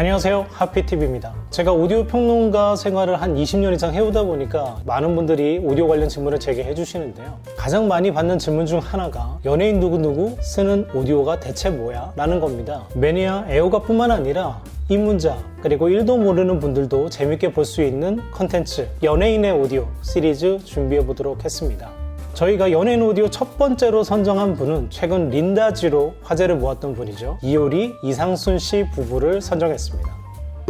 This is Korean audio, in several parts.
안녕하세요, 하피TV입니다. 제가 오디오 평론가 생활을 한 20년 이상 해오다 보니까 많은 분들이 오디오 관련 질문을 제게 해주시는데요. 가장 많이 받는 질문 중 하나가 연예인 누구누구 쓰는 오디오가 대체 뭐야? 라는 겁니다. 매니아 애호가 뿐만 아니라 입문자 그리고 1도 모르는 분들도 재밌게 볼 수 있는 컨텐츠 연예인의 오디오 시리즈 준비해 보도록 했습니다. 저희가 연예인 오디오 첫 번째로 선정한 분은 최근 린다지로 화제를 모았던 분이죠. 이효리, 이상순 씨 부부를 선정했습니다.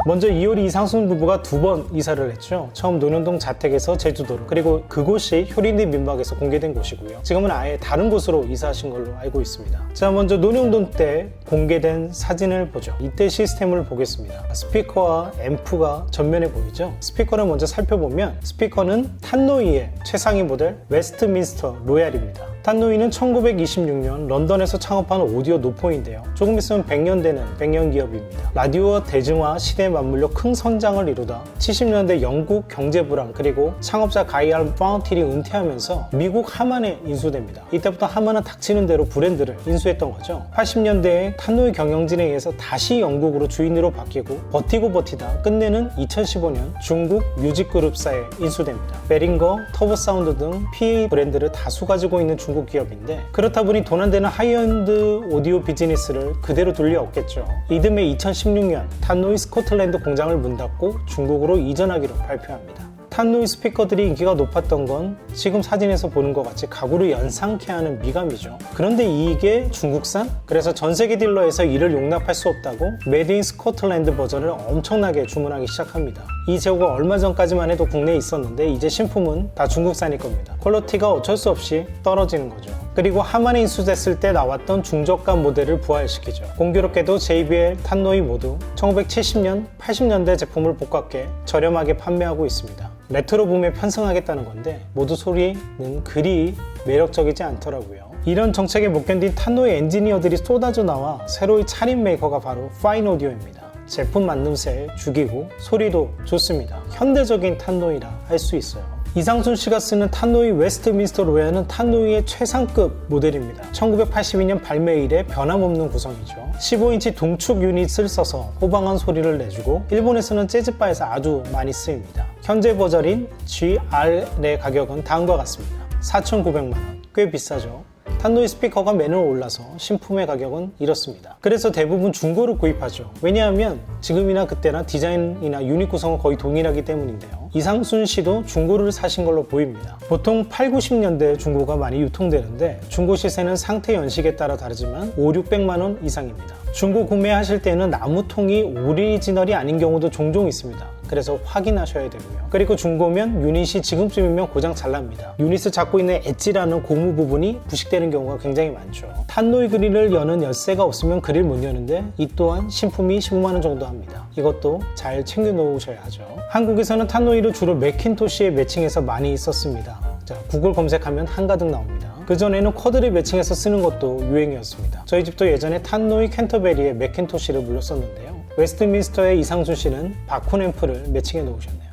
먼저 이효리, 이상순 부부가 두 번 이사를 했죠. 처음 논현동 자택에서 제주도로, 그리고 그곳이 효린네 민박에서 공개된 곳이고요. 지금은 아예 다른 곳으로 이사하신 걸로 알고 있습니다. 자, 먼저 논현동 때 공개된 사진을 보죠. 이때 시스템을 보겠습니다. 스피커와 앰프가 전면에 보이죠. 스피커를 먼저 살펴보면 스피커는 탄노이의 최상위 모델 웨스트민스터 로얄입니다. 탄노이는 1926년 런던에서 창업한 오디오 노포인데요. 조금 있으면 100년 되는 100년 기업입니다. 라디오와 대중화 시대에 맞물려 큰 성장을 이루다 70년대 영국 경제 불황 그리고 창업자 가이알 파운틸이 은퇴하면서 미국 하만에 인수됩니다. 이때부터 하만은 닥치는 대로 브랜드를 인수했던 거죠. 80년대에 탄노이 경영진에 의해서 다시 영국으로 주인으로 바뀌고 버티고 버티다 끝내는 2015년 중국 뮤직그룹사에 인수됩니다. 베링거, 터보사운드 등 PA 브랜드를 다수 가지고 있는 중국 기업인데, 그렇다 보니 돈 안 되는 하이엔드 오디오 비즈니스를 그대로 둘 리 없겠죠. 이듬해 2016년 탄노이 스코틀랜드 공장을 문 닫고 중국으로 이전하기로 발표합니다. 탄노이 스피커들이 인기가 높았던 건 지금 사진에서 보는 것 같이 가구를 연상케 하는 미감이죠. 그런데 이게 중국산? 그래서 전세계 딜러에서 이를 용납할 수 없다고 메드 인 스코틀랜드 버전을 엄청나게 주문하기 시작합니다. 이 재고가 얼마 전까지만 해도 국내에 있었는데 이제 신품은 다 중국산일 겁니다. 퀄리티가 어쩔 수 없이 떨어지는 거죠. 그리고 하만에 인수됐을 때 나왔던 중저가 모델을 부활시키죠. 공교롭게도 JBL, 탄노이 모두 1970년, 80년대 제품을 복각해 저렴하게 판매하고 있습니다. 레트로 붐에 편승하겠다는 건데 모두 소리는 그리 매력적이지 않더라고요. 이런 정책에 못 견딘 탄노이 엔지니어들이 쏟아져 나와 새로이 차린 메이커가 바로 파인 오디오입니다. 제품 만듦새 죽이고 소리도 좋습니다. 현대적인 탄노이라 할 수 있어요. 이상순 씨가 쓰는 탄노이 웨스트민스터 로얄은 탄노이의 최상급 모델입니다. 1982년 발매 이래 변함없는 구성이죠. 15인치 동축 유닛을 써서 호방한 소리를 내주고 일본에서는 재즈바에서 아주 많이 쓰입니다. 현재 버전인 GR의 가격은 다음과 같습니다. 4,900만원, 꽤 비싸죠. 탄노이 스피커가 매년 올라서 신품의 가격은 이렇습니다. 그래서 대부분 중고로 구입하죠. 왜냐하면 지금이나 그때나 디자인이나 유닛 구성은 거의 동일하기 때문인데요. 이상순 씨도 중고를 사신 걸로 보입니다. 보통 8, 90년대 중고가 많이 유통되는데 중고 시세는 상태 연식에 따라 다르지만 5, 600만원 이상입니다. 중고 구매하실 때는 나무통이 오리지널이 아닌 경우도 종종 있습니다. 그래서 확인하셔야 되고요. 그리고 중고면 유닛이 지금쯤이면 고장 잘 납니다. 유닛을 잡고 있는 엣지라는 고무 부분이 부식되는 경우가 굉장히 많죠. 탄노이 그릴을 여는 열쇠가 없으면 그릴 못 여는데 이 또한 신품이 15만원 정도 합니다. 이것도 잘 챙겨 놓으셔야 하죠. 한국에서는 탄노이를 주로 맥킨토시에 매칭해서 많이 썼습니다. 자, 구글 검색하면 한가득 나옵니다. 그전에는 쿼드를 매칭해서 쓰는 것도 유행이었습니다. 저희 집도 예전에 탄노이 캔터베리에 맥킨토시를 물렸었는데요. 웨스트민스터의 이상순 씨는 바쿤 앰프를 매칭해 놓으셨네요.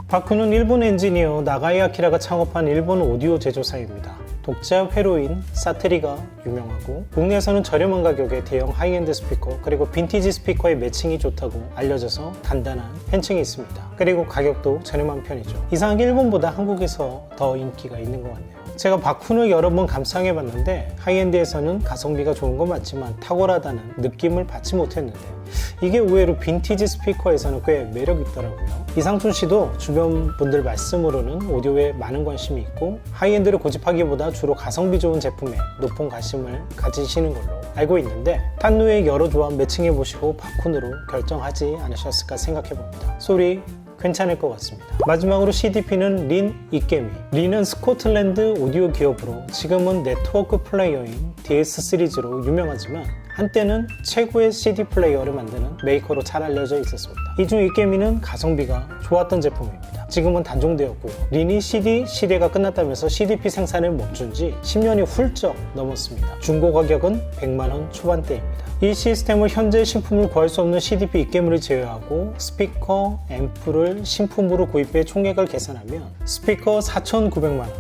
바쿤은 일본 엔지니어 나가이 아키라가 창업한 일본 오디오 제조사입니다. 독자 회로인 사트리가 유명하고 국내에서는 저렴한 가격에 대형 하이엔드 스피커 그리고 빈티지 스피커의 매칭이 좋다고 알려져서 단단한 팬층이 있습니다. 그리고 가격도 저렴한 편이죠. 이상하게 일본보다 한국에서 더 인기가 있는 것 같네요. 제가 바쿤을 여러 번 감상해 봤는데 하이엔드에서는 가성비가 좋은 건 맞지만 탁월하다는 느낌을 받지 못했는데 이게 의외로 빈티지 스피커에서는 꽤 매력 있더라고요. 이상순 씨도 주변 분들 말씀으로는 오디오에 많은 관심이 있고 하이엔드를 고집하기보다 주로 가성비 좋은 제품에 높은 관심을 가지시는 걸로 알고 있는데 탄노이의 여러 조합 매칭해 보시고 바쿤으로 결정하지 않으셨을까 생각해 봅니다. 소리 괜찮을 것 같습니다. 마지막으로 CDP는 린 이깨미. 린은 스코틀랜드 오디오 기업으로 지금은 네트워크 플레이어인 DS 시리즈로 유명하지만 한때는 최고의 CD 플레이어를 만드는 메이커로 잘 알려져 있었습니다. 이 중 이깨미는 가성비가 좋았던 제품입니다. 지금은 단종되었고요. 린이 CD 시대가 끝났다면서 CDP 생산을 멈춘 지 10년이 훌쩍 넘었습니다. 중고 가격은 100만원 초반대입니다. 이 시스템을 현재 신품을 구할 수 없는 CDP 입개물을 제외하고 스피커, 앰프를 신품으로 구입해 총액을 계산하면 스피커 4,900만원,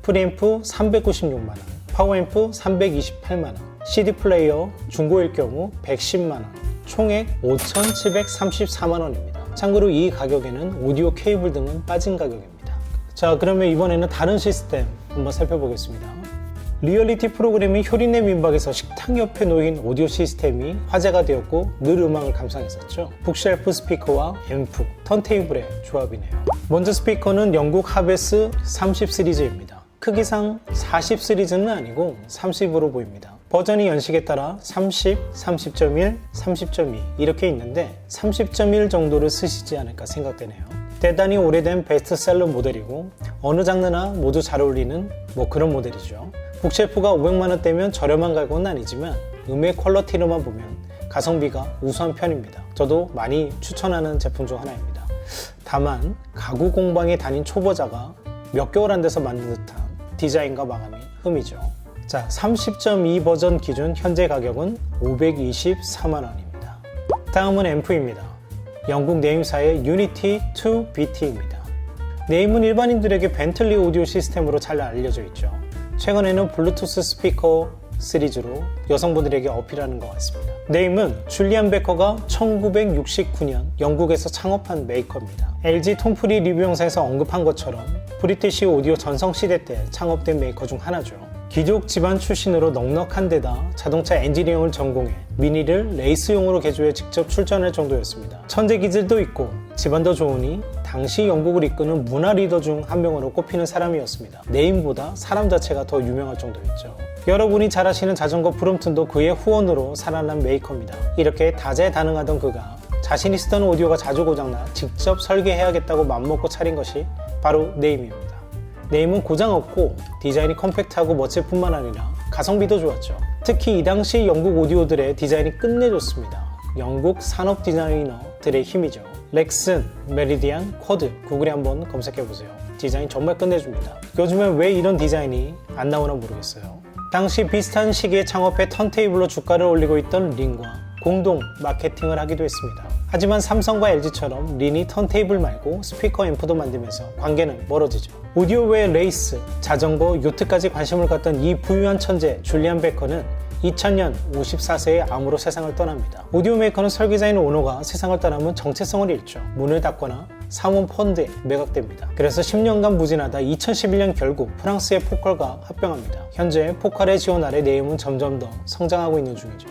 프리앰프 396만원, 파워앰프 328만원, CD 플레이어 중고일 경우 110만원, 총액 5,734만 원입니다. 참고로 이 가격에는 오디오 케이블 등은 빠진 가격입니다. 자, 그러면 이번에는 다른 시스템 한번 살펴보겠습니다. 리얼리티 프로그램인 효린의 민박에서 식탁 옆에 놓인 오디오 시스템이 화제가 되었고 늘 음악을 감상했었죠. 북쉘프 스피커와 앰프, 턴테이블의 조합이네요. 먼저 스피커는 영국 하베스 30 시리즈입니다. 크기상 40 시리즈는 아니고 30으로 보입니다. 버전이 연식에 따라 30, 30.1, 30.2 이렇게 있는데 30.1 정도를 쓰시지 않을까 생각되네요. 대단히 오래된 베스트셀러 모델이고 어느 장르나 모두 잘 어울리는 그런 모델이죠. 북쉘프가 500만원대면 저렴한 가격은 아니지만 음의 퀄리티로만 보면 가성비가 우수한 편입니다. 저도 많이 추천하는 제품 중 하나입니다. 다만 가구 공방에 다닌 초보자가 몇 개월 안 돼서 만든 듯한 디자인과 마감이 흠이죠. 자, 30.2 버전 기준 현재 가격은 524만원입니다. 다음은 앰프입니다. 영국 네임사의 유니티 2BT입니다. 네임은 일반인들에게 벤틀리 오디오 시스템으로 잘 알려져 있죠. 최근에는 블루투스 스피커 시리즈로 여성분들에게 어필하는 것 같습니다. 네임은 줄리안 베커가 1969년 영국에서 창업한 메이커입니다. LG 톰프리 리뷰 영상에서 언급한 것처럼 브리티시 오디오 전성시대 때 창업된 메이커 중 하나죠. 귀족 집안 출신으로 넉넉한 데다 자동차 엔지니어링을 전공해 미니를 레이스용으로 개조해 직접 출전할 정도였습니다. 천재 기질도 있고 집안도 좋으니 당시 영국을 이끄는 문화 리더 중 한 명으로 꼽히는 사람이었습니다. 네임보다 사람 자체가 더 유명할 정도였죠. 여러분이 잘 아시는 자전거 브롬튼도 그의 후원으로 살아난 메이커입니다. 이렇게 다재다능하던 그가 자신이 쓰던 오디오가 자주 고장나 직접 설계해야겠다고 맘먹고 차린 것이 바로 네임입니다. 네임은 고장 없고 디자인이 컴팩트하고 멋질 뿐만 아니라 가성비도 좋았죠. 특히 이 당시 영국 오디오들의 디자인이 끝내줬습니다. 영국 산업 디자이너들의 힘이죠. 렉슨, 메리디안, 쿼드, 구글에 한번 검색해보세요. 디자인 정말 끝내줍니다. 요즘엔 왜 이런 디자인이 안 나오나 모르겠어요. 당시 비슷한 시기에 창업해 턴테이블로 주가를 올리고 있던 린과 공동 마케팅을 하기도 했습니다. 하지만 삼성과 LG처럼 린이 턴테이블 말고 스피커 앰프도 만들면서 관계는 멀어지죠. 오디오 외에 레이스, 자전거, 요트까지 관심을 갖던 이 부유한 천재 줄리안 베커는 2000년 54세의 암으로 세상을 떠납니다. 오디오 메이커는 설계자인 오노가 세상을 떠나면 정체성을 잃죠. 문을 닫거나 사문 펀드에 매각됩니다. 그래서 10년간 무진하다 2011년 결국 프랑스의 포컬과 합병합니다. 현재 포컬의 지원 아래 네임은 점점 더 성장하고 있는 중이죠.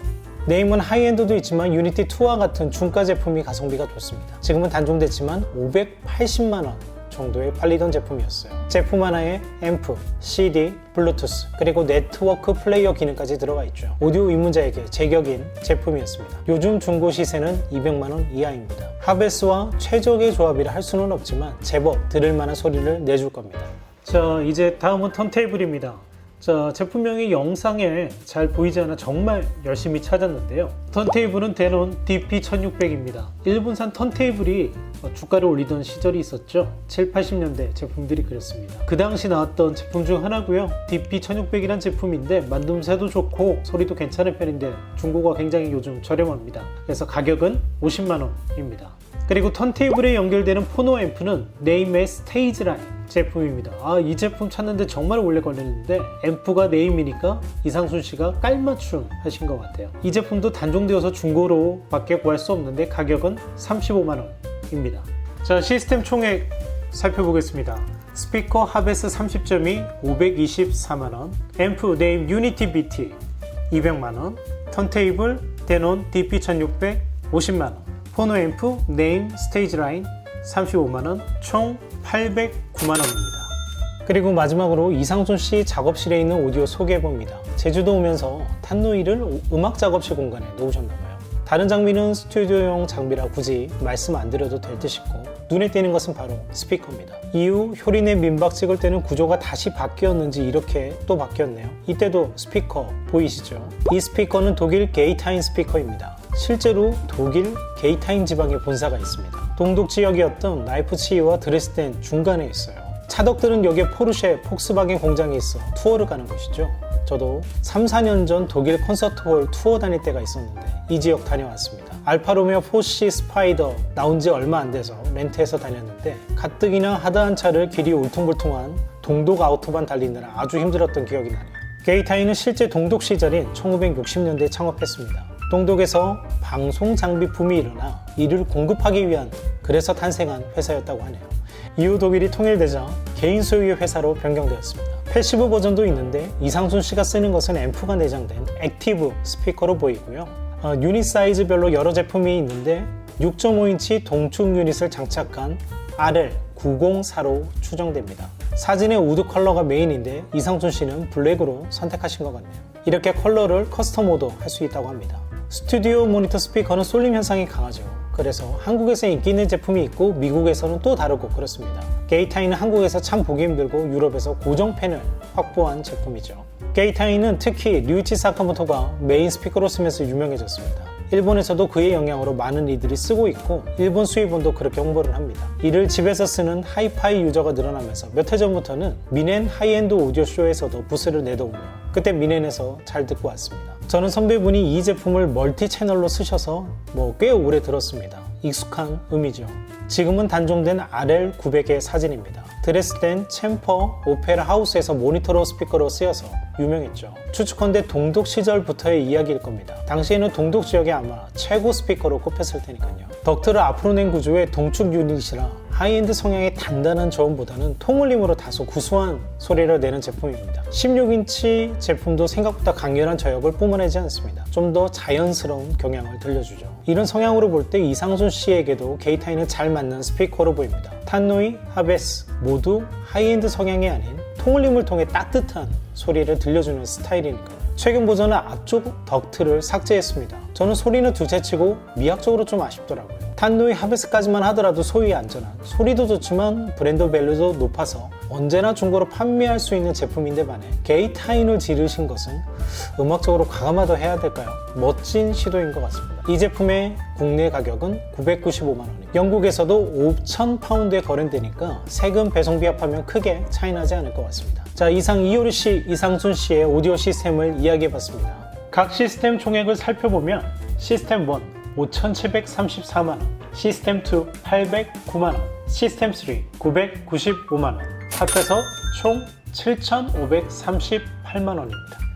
네임은 하이엔드도 있지만 유니티 2와 같은 중가 제품이 가성비가 좋습니다. 지금은 단종됐지만 580만원 정도에 팔리던 제품이었어요. 제품 하나에 앰프, CD, 블루투스, 그리고 네트워크 플레이어 기능까지 들어가 있죠. 오디오 입문자에게 제격인 제품이었습니다. 요즘 중고 시세는 200만원 이하입니다. 하베스와 최적의 조합이라 할 수는 없지만 제법 들을 만한 소리를 내줄 겁니다. 자, 이제 다음은 턴테이블입니다. 자, 제품명이 영상에 잘 보이지 않아 정말 열심히 찾았는데요. 턴테이블은 데논 DP1600입니다. 일본산 턴테이블이 주가를 올리던 시절이 있었죠. 7, 80년대 제품들이 그랬습니다. 그 당시 나왔던 제품 중 하나고요. DP1600이란 제품인데 만듦새도 좋고 소리도 괜찮은 편인데 중고가 굉장히 요즘 저렴합니다. 그래서 가격은 50만원입니다. 그리고 턴테이블에 연결되는 포노 앰프는 네임의 스테이지 라인 제품입니다. 이 제품 찾는데 정말 오래 걸렸는데 앰프가 네임이니까 이상순 씨가 깔맞춤 하신 것 같아요. 이 제품도 단종되어서 중고로 밖에 구할 수 없는데 가격은 35만원입니다. 자, 시스템 총액 살펴보겠습니다. 스피커 하베스 30.2 524만원, 앰프 네임 유니티 BT 200만원, 턴테이블 데논 DP1600 50만원, 포노 앰프 네임 스테이지 라인 35만원, 총 809만원입니다. 그리고 마지막으로 이상순 씨 작업실에 있는 오디오 소개해봅니다. 제주도 오면서 탄노이를 음악 작업실 공간에 놓으셨나봐요. 다른 장비는 스튜디오용 장비라 굳이 말씀 안 드려도 될 듯 싶고 눈에 띄는 것은 바로 스피커입니다. 이후 효린의 민박 찍을 때는 구조가 다시 바뀌었는지 이렇게 또 바뀌었네요. 이때도 스피커 보이시죠? 이 스피커는 독일 게이타인 스피커입니다. 실제로 독일 게이타인 지방에 본사가 있습니다. 동독 지역이었던 라이프치히와 드레스덴 중간에 있어요. 차덕들은 여기에 포르쉐, 폭스바겐 공장이 있어 투어를 가는 곳이죠. 저도 3, 4년 전 독일 콘서트홀 투어 다닐 때가 있었는데 이 지역 다녀왔습니다. 알파로메오 4C 스파이더 나온 지 얼마 안 돼서 렌트해서 다녔는데 가뜩이나 하드한 차를 길이 울퉁불퉁한 동독 아우토반 달리느라 아주 힘들었던 기억이 나네요. 게이타인은 실제 동독 시절인 1960년대에 창업했습니다. 동독에서 방송 장비 붐이 일어나 이를 공급하기 위한 그래서 탄생한 회사였다고 하네요. 이후 독일이 통일되자 개인 소유의 회사로 변경되었습니다. 패시브 버전도 있는데 이상순 씨가 쓰는 것은 앰프가 내장된 액티브 스피커로 보이고요. 유닛 사이즈별로 여러 제품이 있는데 6.5인치 동축 유닛을 장착한 RL904로 추정됩니다. 사진의 우드 컬러가 메인인데 이상순 씨는 블랙으로 선택하신 것 같네요. 이렇게 컬러를 커스텀모도 할 수 있다고 합니다. 스튜디오 모니터 스피커는 쏠림 현상이 강하죠. 그래서 한국에서 인기 있는 제품이 있고 미국에서는 또 다르고 그렇습니다. 게이타인은 한국에서 참 보기 힘들고 유럽에서 고정 팬을 확보한 제품이죠. 게이타인은 특히 류이치 사카모토가 메인 스피커로 쓰면서 유명해졌습니다. 일본에서도 그의 영향으로 많은 이들이 쓰고 있고 일본 수입원도 그렇게 홍보를 합니다. 이를 집에서 쓰는 하이파이 유저가 늘어나면서 몇 해 전부터는 미넨 하이엔드 오디오 쇼에서도 부스를 내더군요. 그때 미넨에서 잘 듣고 왔습니다. 저는 선배분이 이 제품을 멀티 채널로 쓰셔서 꽤 오래 들었습니다. 익숙한 음이죠. 지금은 단종된 RL900의 사진입니다. 드레스덴 챔퍼 오페라 하우스에서 모니터로 스피커로 쓰여서 유명했죠. 추측컨대 동독 시절부터의 이야기일 겁니다. 당시에는 동독 지역이 아마 최고 스피커로 꼽혔을 테니까요. 덕트를 앞으로 낸 구조의 동축 유닛이라 하이엔드 성향의 단단한 저음보다는 통울림으로 다소 구수한 소리를 내는 제품입니다. 16인치 제품도 생각보다 강렬한 저역을 뿜어내지 않습니다. 좀 더 자연스러운 경향을 들려주죠. 이런 성향으로 볼 때 이상순 씨에게도 게이타인은 잘 맞는 스피커로 보입니다. 탄노이, 하베스 모두 하이엔드 성향이 아닌 통울림을 통해 따뜻한 소리를 들려주는 스타일이니까요. 최근 버전은 앞쪽 덕트를 삭제했습니다. 저는 소리는 둘째치고 미학적으로 좀 아쉽더라고요. 탄노이 하베스까지만 하더라도 소위 안전한, 소리도 좋지만 브랜드 밸류도 높아서 언제나 중고로 판매할 수 있는 제품인데 반해 게이타인을 지르신 것은 음악적으로 과감하다 해야 될까요? 멋진 시도인 것 같습니다. 이 제품의 국내 가격은 995만원, 영국에서도 5,000파운드에 거래되니까 세금 배송비 합하면 크게 차이나지 않을 것 같습니다. 자, 이상 이효리 씨, 이상순 씨의 오디오 시스템을 이야기해봤습니다. 각 시스템 총액을 살펴보면 시스템 1 5,734만원, 시스템 2 809만원, 시스템 3 995만원, 합해서 총 7,538만원입니다.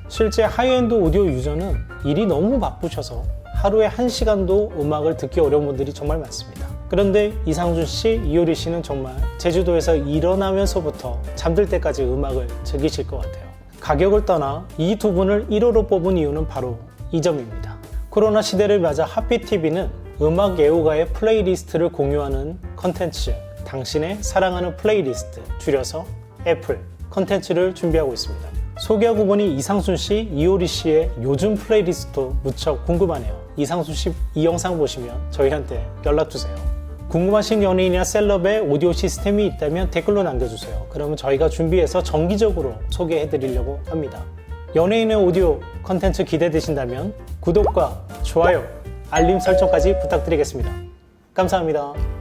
실제 하이엔드 오디오 유저는 일이 너무 바쁘셔서 하루에 1시간도 음악을 듣기 어려운 분들이 정말 많습니다. 그런데 이상준 씨, 이효리 씨는 정말 제주도에서 일어나면서부터 잠들 때까지 음악을 즐기실 것 같아요. 가격을 떠나 이 두 분을 1호로 뽑은 이유는 바로 이 점입니다. 코로나 시대를 맞아 하피TV는 음악 애호가의 플레이리스트를 공유하는 컨텐츠, 당신의 사랑하는 플레이리스트, 줄여서 애플 컨텐츠를 준비하고 있습니다. 소개하고 보니 이상순 씨, 이효리 씨의 요즘 플레이리스트도 무척 궁금하네요. 이상순 씨 이 영상 보시면 저희한테 연락주세요. 궁금하신 연예인이나 셀럽의 오디오 시스템이 있다면 댓글로 남겨주세요. 그러면 저희가 준비해서 정기적으로 소개해드리려고 합니다. 연예인의 오디오 컨텐츠 기대되신다면 구독과 좋아요, 알림 설정까지 부탁드리겠습니다. 감사합니다.